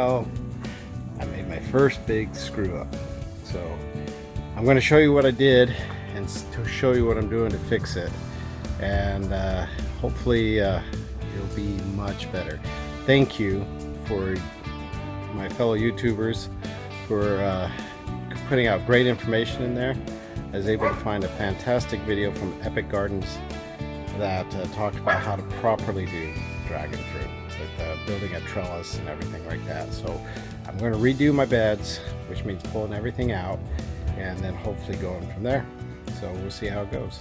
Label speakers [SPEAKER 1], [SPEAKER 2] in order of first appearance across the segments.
[SPEAKER 1] well, I made my first big screw up. So I'm going to show you what I did and to show you what I'm doing to fix it, and hopefully it'll be much better. Thank you for my fellow YouTubers for putting out great information in there. I was able to find a fantastic video from Epic Gardens that talked about how to properly do dragon fruit with building a trellis and everything like that. So I'm going to redo my beds, which means pulling everything out and then hopefully going from there. So we'll see how it goes.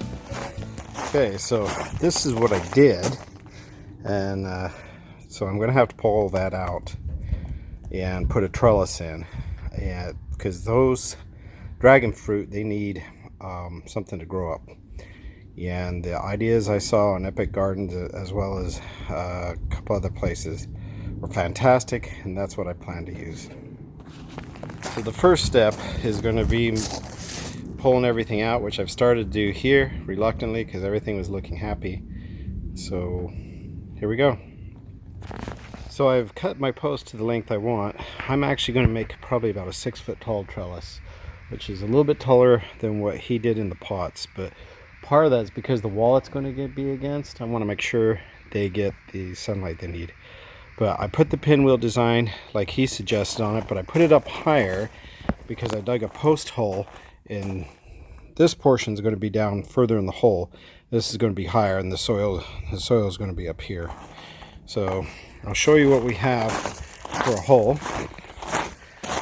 [SPEAKER 1] Okay, so this is what I did, and so I'm going to have to pull all that out and put a trellis in, and because those dragon fruit, they need something to grow up. And the ideas I saw on Epic Gardens as well as a couple other places were fantastic, and that's what I plan to use. So the first step is going to be pulling everything out, which I've started to do here reluctantly because everything was looking happy. So here we go. So I've cut my post to the length I want. I'm actually going to make probably about a 6-foot tall trellis, which is a little bit taller than what he did in the pots, but part of that is because the wall it's going to be against, I want to make sure they get the sunlight they need. But I put the pinwheel design like he suggested on it, but I put it up higher because I dug a post hole, and this portion is going to be down further in the hole. This is going to be higher, and the soil is going to be up here. So I'll show you what we have for a hole.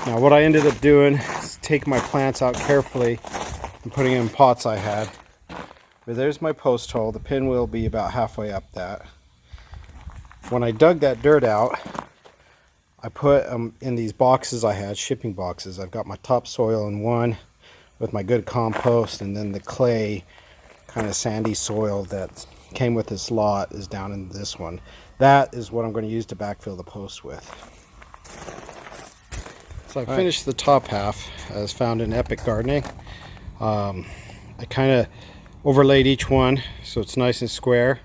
[SPEAKER 1] Now what I ended up doing is take my plants out carefully and putting them in pots I had. But there's my post hole. The pin will be about halfway up that. When I dug that dirt out, I put them in these boxes I had, shipping boxes. I've got my topsoil in one with my good compost, and then the clay kind of sandy soil that came with this lot is down in this one. That is what I'm going to use to backfill the post with. So I finished the top half as found in Epic Gardening. I kind of overlaid each one so it's nice and square.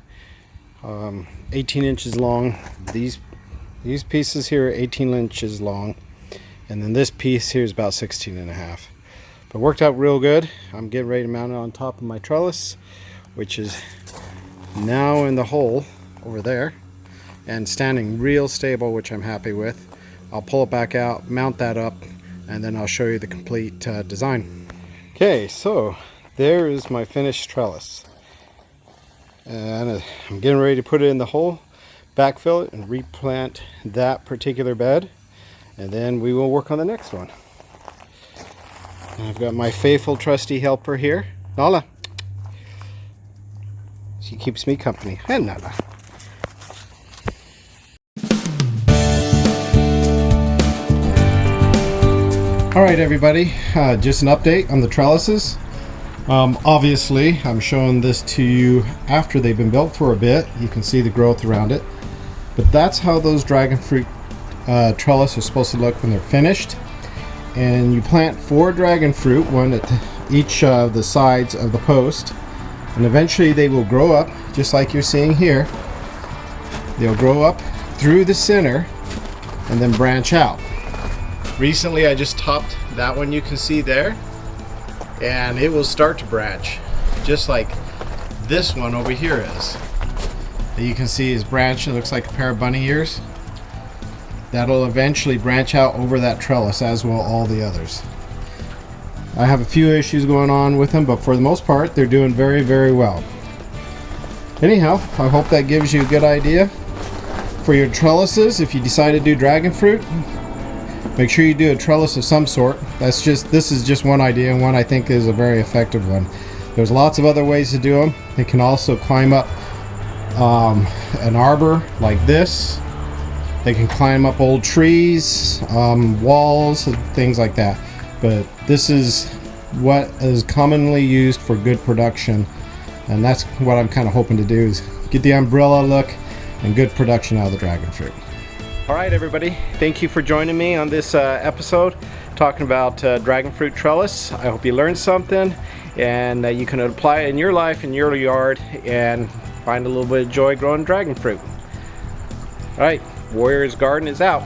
[SPEAKER 1] 18 inches long. These pieces here are 18 inches long, and then this piece here is about 16 and a half. But it worked out real good. I'm getting ready to mount it on top of my trellis, which is now in the hole over there and standing real stable, which I'm happy with. I'll pull it back out, mount that up, and then I'll show you the complete design. Okay, so there is my finished trellis, and I'm getting ready to put it in the hole, backfill it, and replant that particular bed, and then we will work on the next one. And I've got my faithful trusty helper here, Nala. She keeps me company. And Nala. Alright everybody, just an update on the trellises. Obviously I'm showing this to you after they've been built for a bit. You can see the growth around it, but that's how those dragon fruit trellis are supposed to look when they're finished. And you plant 4 dragon fruit, one at each of the sides of the post, and eventually they will grow up just like you're seeing here. They'll grow up through the center and then branch out. Recently I just topped that one you can see there, and it will start to branch just like this one over here is. You can see his branch, it looks like a pair of bunny ears. That'll eventually branch out over that trellis, as will all the others. I have a few issues going on with them, but for the most part they're doing very, very well. Anyhow, I hope that gives you a good idea for your trellises. If you decide to do dragon fruit, make sure you do a trellis of some sort. This is just one idea, and one I think is a very effective one. There's lots of other ways to do them. They can also climb up an arbor like this. They can climb up old trees, walls, and things like that. But this is what is commonly used for good production, and that's what I'm kind of hoping to do, is get the umbrella look and good production out of the dragon fruit. Alright everybody, thank you for joining me on this episode talking about dragon fruit trellis. I hope you learned something, and you can apply it in your life, in your yard, and find a little bit of joy growing dragon fruit. Alright, Warriors Garden is out.